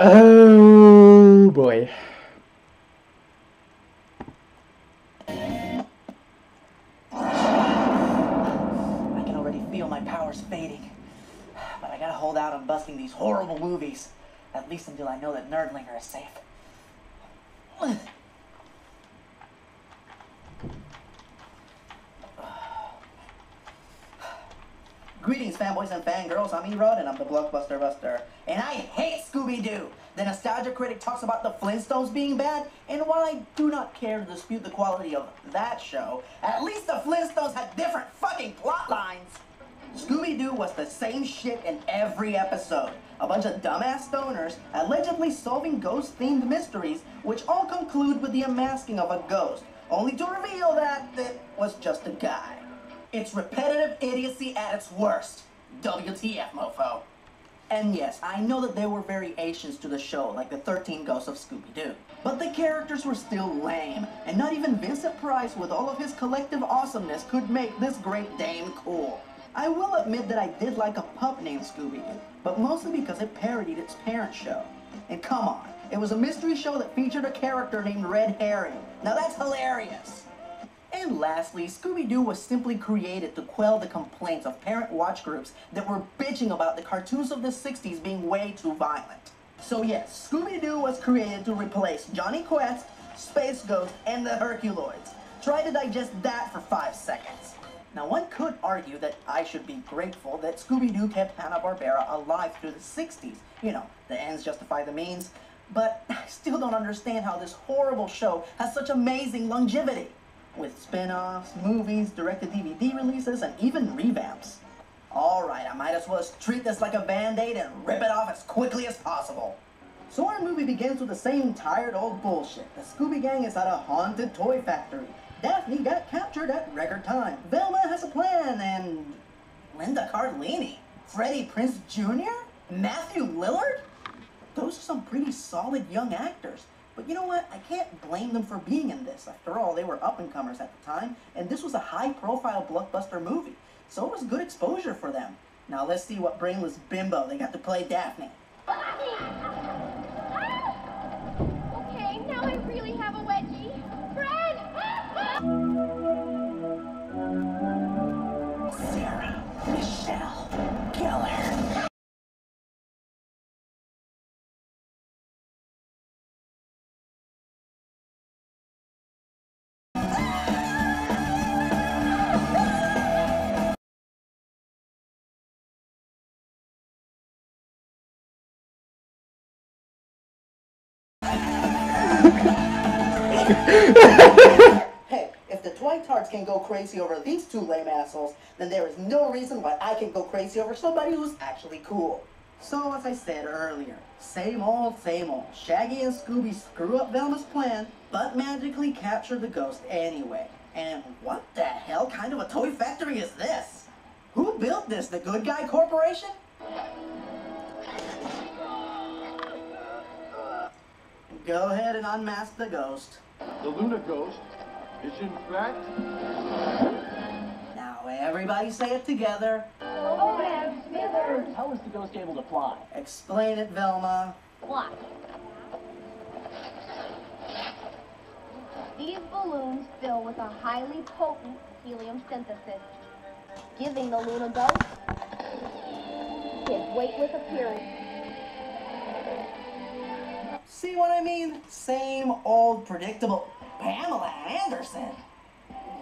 Oh boy. I can already feel my powers fading. But I gotta hold out on busting these horrible movies. At least until I know that Nerdlinger is safe. Greetings, fanboys and fangirls. I'm Erod, and I'm the Blockbuster Buster. And I hate Scooby-Doo! The Nostalgia Critic talks about the Flintstones being bad, and while I do not care to dispute the quality of that show, at least the Flintstones had different fucking plot lines! Scooby-Doo was the same shit in every episode. A bunch of dumbass stoners allegedly solving ghost-themed mysteries, which all conclude with the unmasking of a ghost, only to reveal that it was just a guy. It's repetitive idiocy at its worst. WTF, mofo. And yes, I know that there were variations to the show, like the 13 Ghosts of Scooby-Doo. But the characters were still lame, and not even Vincent Price with all of his collective awesomeness could make this Great Dane cool. I will admit that I did like a pup named Scooby-Doo, but mostly because it parodied its parent show. And come on, it was a mystery show that featured a character named Red Herring. Now that's hilarious! And lastly, Scooby-Doo was simply created to quell the complaints of parent watch groups that were bitching about the cartoons of the 60s being way too violent. So yes, Scooby-Doo was created to replace Johnny Quest, Space Ghost, and the Herculoids. Try to digest that for 5 seconds. Now one could argue that I should be grateful that Scooby-Doo kept Hanna-Barbera alive through the 60s. You know, the ends justify the means. But I still don't understand how this horrible show has such amazing longevity. With spin-offs, movies, direct-to-DVD releases, and even revamps. Alright, I might as well treat this like a band-aid and rip it off as quickly as possible. So our movie begins with the same tired old bullshit. The Scooby Gang is at a haunted toy factory. Daphne got captured at record time. Velma has a plan, and Linda Cardellini, Freddie Prinze Jr., Matthew Lillard? Those are some pretty solid young actors. But you know what? I can't blame them for being in this. After all, they were up-and-comers at the time, and this was a high-profile blockbuster movie, so it was good exposure for them. Now let's see what brainless bimbo they got to play Daphne. Okay, now I really have a wedgie. Fred! Sarah Michelle Gellar. Hey, if the Dwight Tarts can go crazy over these two lame assholes, then there is no reason why I can go crazy over somebody who's actually cool. So, as I said earlier, same old, Shaggy and Scooby screw up Velma's plan, but magically capture the ghost anyway. And what the hell kind of a toy factory is this? Who built this, the Good Guy Corporation? Go ahead and unmask the ghost. The Luna Ghost is in fact... Now everybody say it together. Oh, man, Smithers! How is the ghost able to fly? Explain it, Velma. Watch. These balloons fill with a highly potent helium synthesis, giving the Luna Ghost his weightless appearance. See what I mean? Same old predictable Pamela Anderson.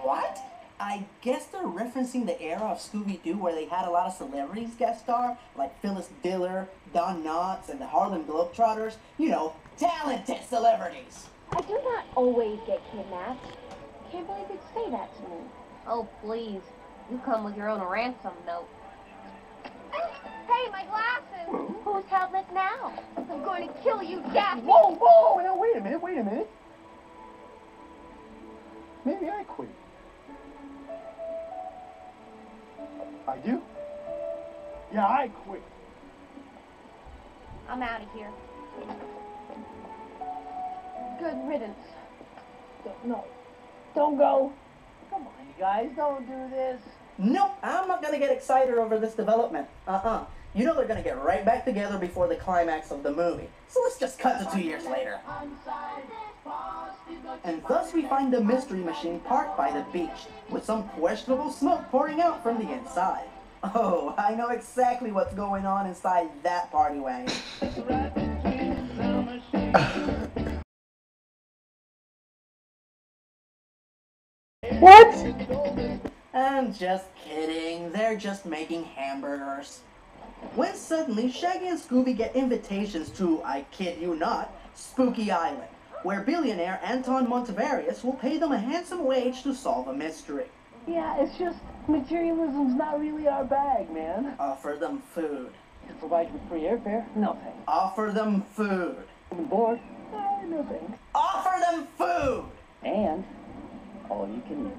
What? I guess they're referencing the era of Scooby-Doo where they had a lot of celebrities guest star, like Phyllis Diller, Don Knotts, and the Harlem Globetrotters. You know, talented celebrities. I do not always get kidnapped. Can't believe you'd say that to me. Oh, please. You come with your own ransom note. Hey, my glasses! Who's helpless now? I'm going to kill you, Daphne! Whoa, whoa! Now, wait a minute. Maybe I quit. I do? Yeah, I quit. I'm out of here. Good riddance. No. Don't go. Come on, you guys, don't do this. Nope, I'm not gonna get excited over this development. You know they're gonna get right back together before the climax of the movie. So let's just cut to 2 years later. And thus we find the mystery machine parked by the beach, with some questionable smoke pouring out from the inside. Oh, I know exactly what's going on inside that party wagon. What? I'm just kidding, they're just making hamburgers. When suddenly Shaggy and Scooby get invitations to, I kid you not, Spooky Island, where billionaire Anton Montevarius will pay them a handsome wage to solve a mystery. Yeah, it's just materialism's not really our bag, man. Offer them food. Provide you with free airfare? No thanks. Offer them food. I'm bored? No thanks. Offer them food! And all you can eat.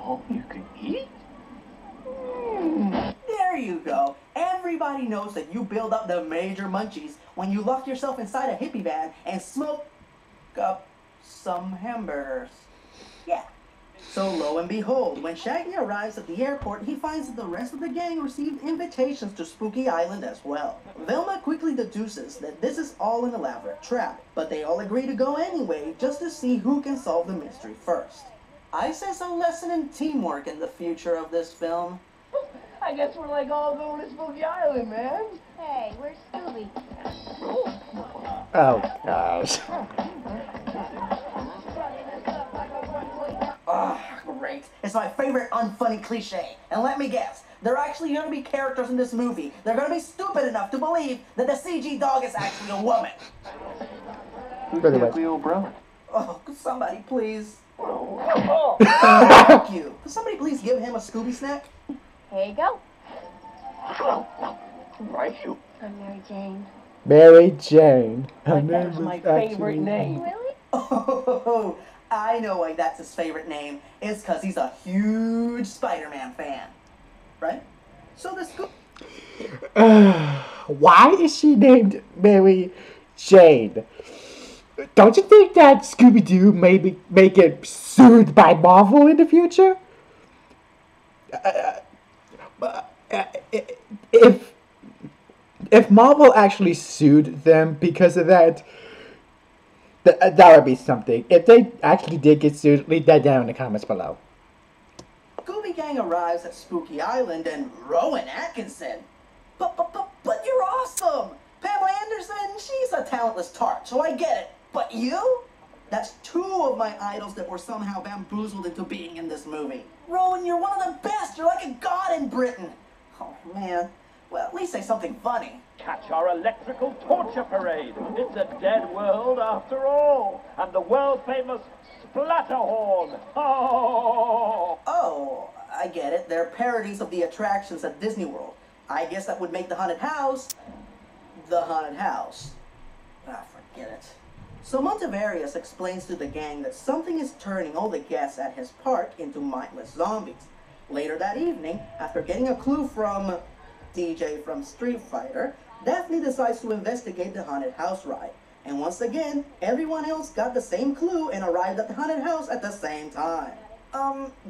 All you can eat? There you go. Everybody knows that you build up the major munchies when you lock yourself inside a hippie van and smoke up some hamburgers. Yeah. So lo and behold, when Shaggy arrives at the airport, he finds that the rest of the gang received invitations to Spooky Island as well. Velma quickly deduces that this is all an elaborate trap, but they all agree to go anyway just to see who can solve the mystery first. I sense a lesson in teamwork in the future of this film. I guess we're like all going to Spooky Island, man. Hey, where's Scooby? Oh gosh. Great. It's my favorite unfunny cliche. And let me guess, there are actually going to be characters in this movie. They're going to be stupid enough to believe that the CG dog is actually a woman. Who's Pretty that much. Leo Brown? Oh, could somebody please? Thank you. Could somebody please give him a Scooby snack? Here you go. Right, you. I'm Mary Jane. Mary Jane. Her Like, name that's my is favorite actually- name. Really? Oh, I know why that's his favorite name. It's because he's a huge Spider-Man fan. Right? So the Scooby... Why is she named Mary Jane? Don't you think that Scooby-Doo may get sued by Marvel in the future? If Marvel actually sued them because of that, that would be something. If they actually did get sued, leave that down in the comments below. Scooby Gang arrives at Spooky Island and Rowan Atkinson. But you're awesome! Pamela Anderson, she's a talentless tart, so I get it. But you? That's two of my idols that were somehow bamboozled into being in this movie. Rowan, you're one of the best. You're like a god in Britain. Oh, man. Well, at least say something funny. Catch our electrical torture parade. It's a dead world after all. And the world-famous Splatterhorn. Oh! Oh, I get it. They're parodies of the attractions at Disney World. I guess that would make the haunted house the haunted house. Ah, forget it. So Montevarius explains to the gang that something is turning all the guests at his park into mindless zombies. Later that evening, after getting a clue from DJ from Street Fighter, Daphne decides to investigate the haunted house ride. And once again, everyone else got the same clue and arrived at the haunted house at the same time.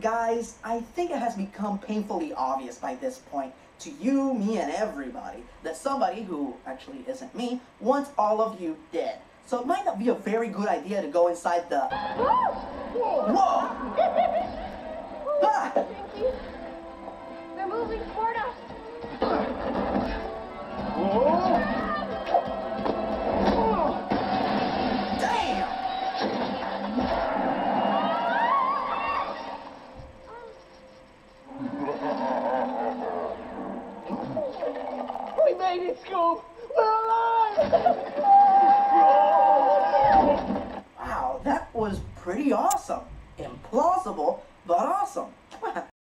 Guys, I think it has become painfully obvious by this point to you, me, and everybody that somebody who actually isn't me wants all of you dead. So it might not be a very good idea to go inside the... Whoa! Ah! Thank you. They're moving toward us. Damn! We made it, Scoop! We're alive! Wow, that was pretty awesome.